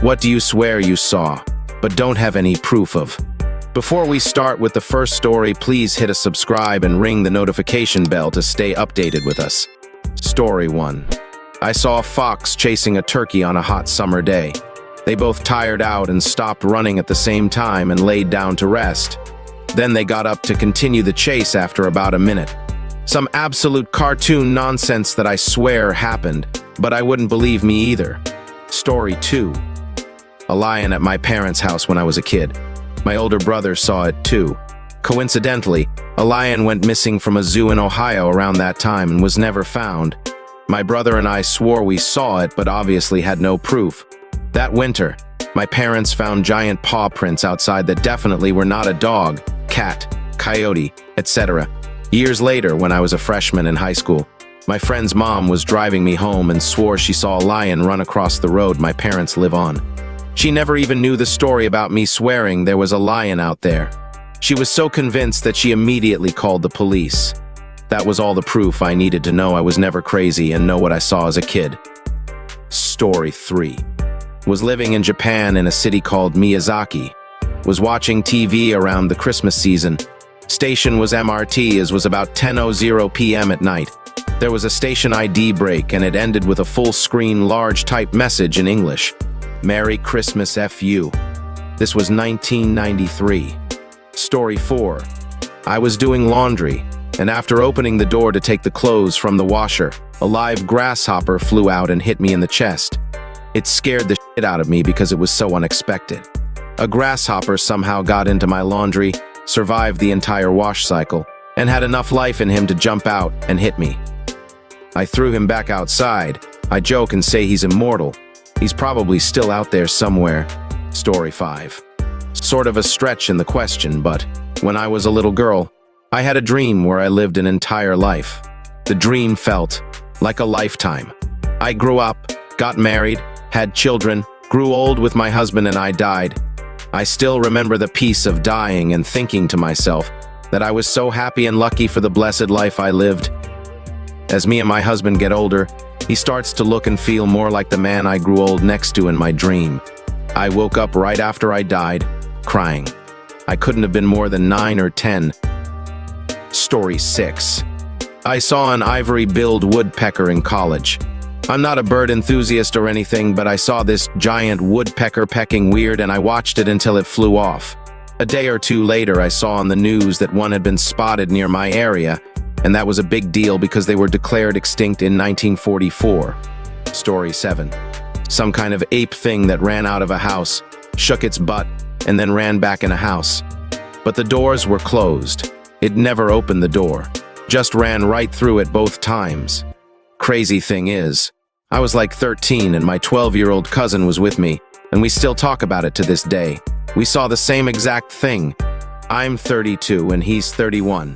What do you swear you saw, but don't have any proof of? Before we start with the first story, please hit a subscribe and ring the notification bell to stay updated with us. Story 1. I saw a fox chasing a turkey on a hot summer day. They both tired out and stopped running at the same time and laid down to rest. Then they got up to continue the chase after about a minute. Some absolute cartoon nonsense that I swear happened, but I wouldn't believe me either. Story 2. A lion at my parents' house when I was a kid. My older brother saw it too. Coincidentally, a lion went missing from a zoo in Ohio around that time and was never found. My brother and I swore we saw it, but obviously had no proof. That winter, my parents found giant paw prints outside that definitely were not a dog, cat, coyote, etc. Years later, when I was a freshman in high school, my friend's mom was driving me home and swore she saw a lion run across the road my parents live on. She never even knew the story about me swearing there was a lion out there. She was so convinced that she immediately called the police. That was all the proof I needed to know I was never crazy and know what I saw as a kid. Story 3. Was living in Japan in a city called Miyazaki. Was watching TV around the Christmas season. Station was MRT, as was about 10:00 p.m. at night. There was a station ID break and it ended with a full-screen large type message in English. Merry Christmas FU. This was 1993. Story 4. I was doing laundry, and after opening the door to take the clothes from the washer, a live grasshopper flew out and hit me in the chest. It scared the shit out of me because it was so unexpected. A grasshopper somehow got into my laundry, survived the entire wash cycle, and had enough life in him to jump out and hit me. I threw him back outside. I joke and say he's immortal. He's probably still out there somewhere. Story 5. Sort of a stretch in the question, but when I was a little girl, I had a dream where I lived an entire life. The dream felt like a lifetime. I grew up, got married, had children, grew old with my husband, and I died. I still remember the peace of dying and thinking to myself that I was so happy and lucky for the blessed life I lived. As me and my husband get older, he starts to look and feel more like the man I grew old next to in my dream. I woke up right after I died, crying. I couldn't have been more than 9 or 10. Story 6. I saw an ivory-billed woodpecker in college. I'm not a bird enthusiast or anything, but I saw this giant woodpecker pecking weird and I watched it until it flew off. A day or two later, I saw on the news that one had been spotted near my area, and that was a big deal because they were declared extinct in 1944. Story 7. Some kind of ape thing that ran out of a house, shook its butt, and then ran back in a house. But the doors were closed. It never opened the door, just ran right through it both times. Crazy thing is, I was like 13 and my 12-year-old cousin was with me, and we still talk about it to this day. We saw the same exact thing. I'm 32 and he's 31.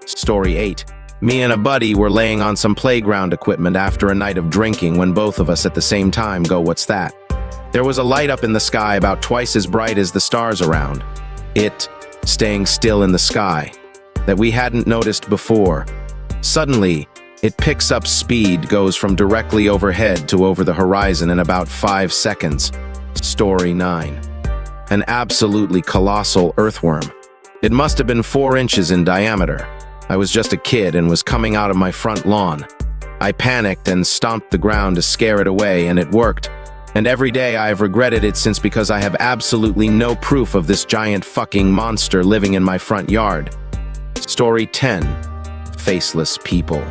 Story 8. Me and a buddy were laying on some playground equipment after a night of drinking when both of us at the same time go, "What's that?" There was a light up in the sky about twice as bright as the stars around. It, staying still in the sky, that we hadn't noticed before. Suddenly, it picks up speed, goes from directly overhead to over the horizon in about 5 seconds. Story 9. An absolutely colossal earthworm. It must have been 4 inches in diameter. I was just a kid and was coming out of my front lawn. I panicked and stomped the ground to scare it away, and it worked. And every day I have regretted it since because I have absolutely no proof of this giant fucking monster living in my front yard. Story 10. Faceless people.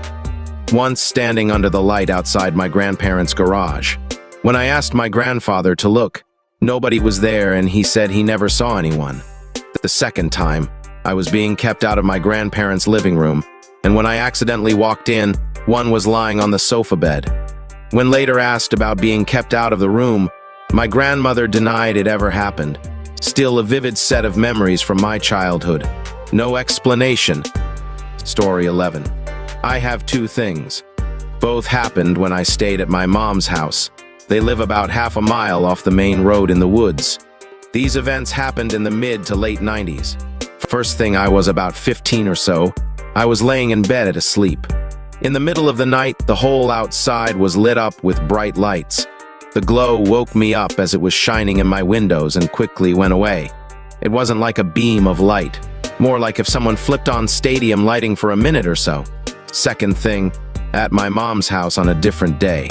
Once standing under the light outside my grandparents' garage. When I asked my grandfather to look, nobody was there and he said he never saw anyone. The second time, I was being kept out of my grandparents' living room, and when I accidentally walked in, one was lying on the sofa bed. When later asked about being kept out of the room, my grandmother denied it ever happened. Still a vivid set of memories from my childhood. No explanation. Story 11. I have 2 things. Both happened when I stayed at my mom's house. They live about half a mile off the main road in the woods. These events happened in the mid to late 90s. First thing, I was about 15 or so. I was laying in bed asleep. In the middle of the night, the whole outside was lit up with bright lights. The glow woke me up as it was shining in my windows and quickly went away. It wasn't like a beam of light, more like if someone flipped on stadium lighting for a minute or so. Second thing, at my mom's house on a different day.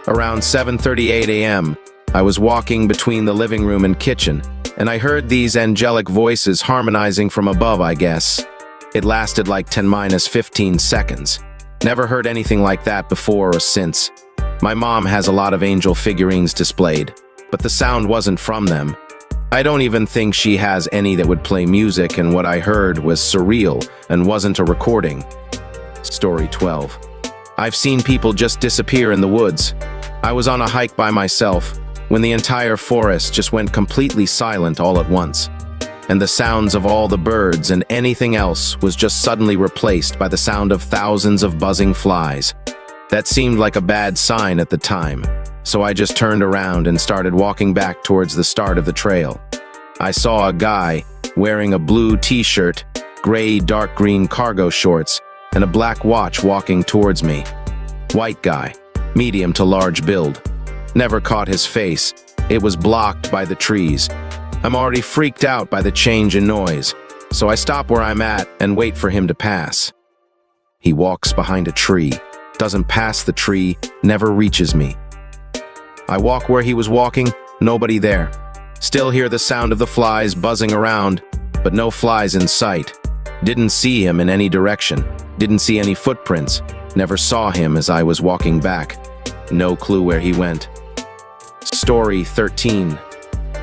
Around 7:38 a.m., I was walking between the living room and kitchen, and I heard these angelic voices harmonizing from above, I guess. It lasted like 10-15 seconds. Never heard anything like that before or since. My mom has a lot of angel figurines displayed, but the sound wasn't from them. I don't even think she has any that would play music, and what I heard was surreal and wasn't a recording. Story 12. I've seen people just disappear in the woods. I was on a hike by myself when the entire forest just went completely silent all at once, and the sounds of all the birds and anything else was just suddenly replaced by the sound of thousands of buzzing flies. That seemed like a bad sign at the time, so I just turned around and started walking back towards the start of the trail. I saw a guy wearing a blue t-shirt, gray dark green cargo shorts, and a black watch walking towards me. White guy, medium to large build. Never caught his face. It was blocked by the trees. I'm already freaked out by the change in noise, so I stop where I'm at and wait for him to pass. He walks behind a tree, doesn't pass the tree, never reaches me. I walk where he was walking, nobody there. Still hear the sound of the flies buzzing around, but no flies in sight. Didn't see him in any direction. Didn't see any footprints. Never saw him as I was walking back. No clue where he went. Story 13.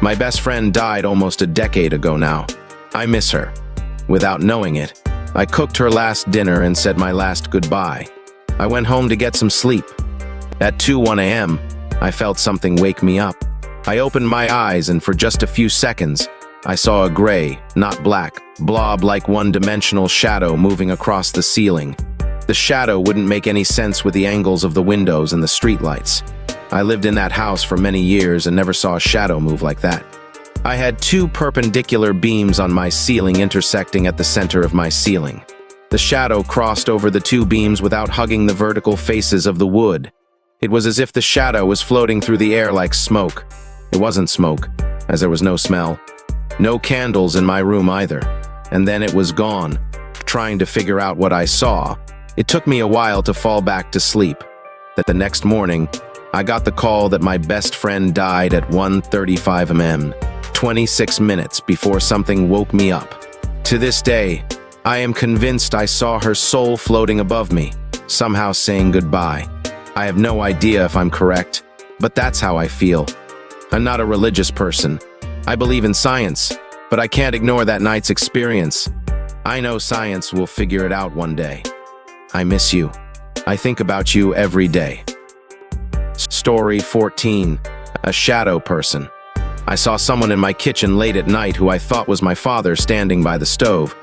My best friend died almost a decade ago now. I miss her. Without knowing it, I cooked her last dinner and said my last goodbye. I went home to get some sleep. At 2:01 a.m., I felt something wake me up. I opened my eyes, and for just a few seconds, I saw a gray, not black, blob like one-dimensional shadow moving across the ceiling. The shadow wouldn't make any sense with the angles of the windows and the streetlights. I lived in that house for many years and never saw a shadow move like that. I had two perpendicular beams on my ceiling intersecting at the center of my ceiling. The shadow crossed over the two beams without hugging the vertical faces of the wood. It was as if the shadow was floating through the air like smoke. It wasn't smoke, as there was no smell. No candles in my room either. And then it was gone. Trying to figure out what I saw, it took me a while to fall back to sleep. That the next morning, I got the call that my best friend died at 1:35 a.m., 26 minutes before something woke me up. To this day, I am convinced I saw her soul floating above me, somehow saying goodbye. I have no idea if I'm correct, but that's how I feel. I'm not a religious person. I believe in science, but I can't ignore that night's experience. I know science will figure it out one day. I miss you. I think about you every day. Story 14. A shadow person. I saw someone in my kitchen late at night who I thought was my father standing by the stove.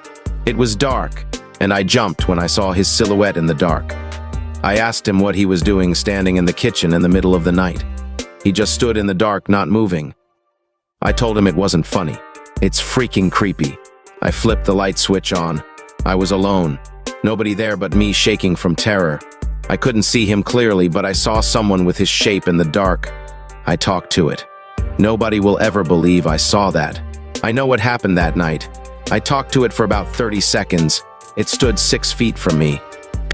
It was dark, and I jumped when I saw his silhouette in the dark. I asked him what he was doing standing in the kitchen in the middle of the night. He just stood in the dark, not moving. I told him it wasn't funny. It's freaking creepy. I flipped the light switch on. I was alone. Nobody there but me shaking from terror. I couldn't see him clearly, but I saw someone with his shape in the dark. I talked to it. Nobody will ever believe I saw that. I know what happened that night. I talked to it for about 30 seconds. It stood 6 feet from me.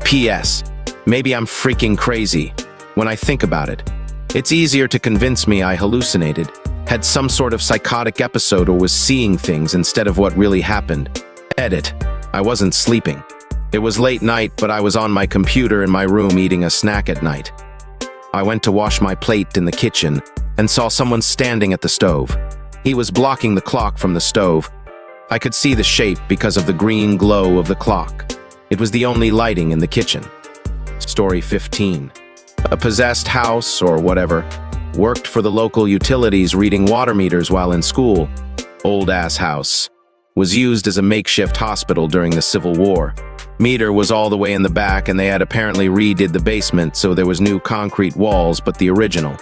P.S. Maybe I'm freaking crazy. When I think about it, it's easier to convince me I hallucinated, had some sort of psychotic episode, or was seeing things instead of what really happened. Edit. I wasn't sleeping. It was late night, but I was on my computer in my room eating a snack at night. I went to wash my plate in the kitchen and saw someone standing at the stove. He was blocking the clock from the stove. I could see the shape because of the green glow of the clock. It was the only lighting in the kitchen. Story 15. A possessed house, or whatever, worked for the local utilities reading water meters while in school. Old-ass house. Was used as a makeshift hospital during the Civil War. Meter was all the way in the back, and they had apparently redid the basement, so there was new concrete walls, but the original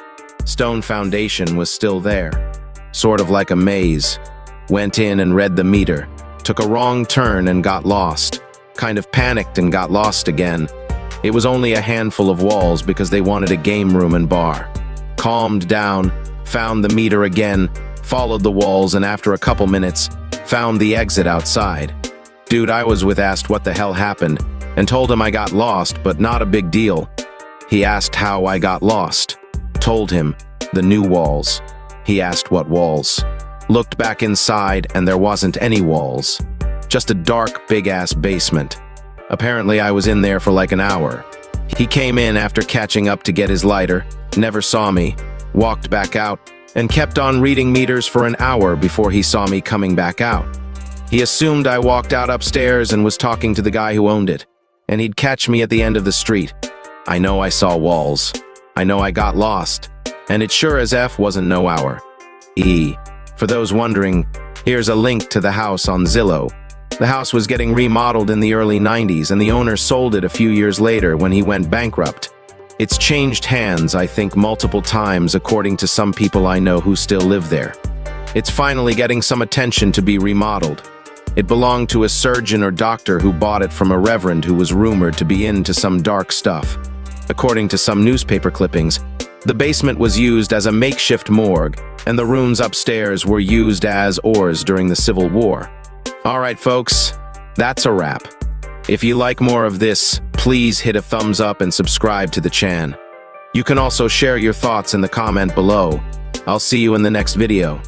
stone foundation was still there. Sort of like a maze. Went in and read the meter. Took a wrong turn and got lost. Kind of panicked and got lost again. It was only a handful of walls because they wanted a game room and bar. calmed down, found the meter again, followed the walls, and after a couple minutes, found the exit outside. Dude I was with asked what the hell happened, and told him I got lost, but not a big deal. He asked how I got lost. Told him, the new walls. He asked what walls. Looked back inside, and there wasn't any walls. Just a dark, big-ass basement. Apparently I was in there for like an hour. He came in after catching up to get his lighter, never saw me, walked back out, and kept on reading meters for an hour before he saw me coming back out. He assumed I walked out upstairs and was talking to the guy who owned it, and he'd catch me at the end of the street. I know I saw walls. I know I got lost, and it sure as F wasn't no hour. For those wondering, here's a link to the house on Zillow. The house was getting remodeled in the early 90s, and the owner sold it a few years later when he went bankrupt. It's changed hands, I think, multiple times according to some people I know who still live there. It's finally getting some attention to be remodeled. It belonged to a surgeon or doctor who bought it from a reverend who was rumored to be into some dark stuff. According to some newspaper clippings, the basement was used as a makeshift morgue, and the rooms upstairs were used as oars during the Civil War. Alright folks, that's a wrap. If you like more of this, please hit a thumbs up and subscribe to the channel. You can also share your thoughts in the comment below. I'll see you in the next video.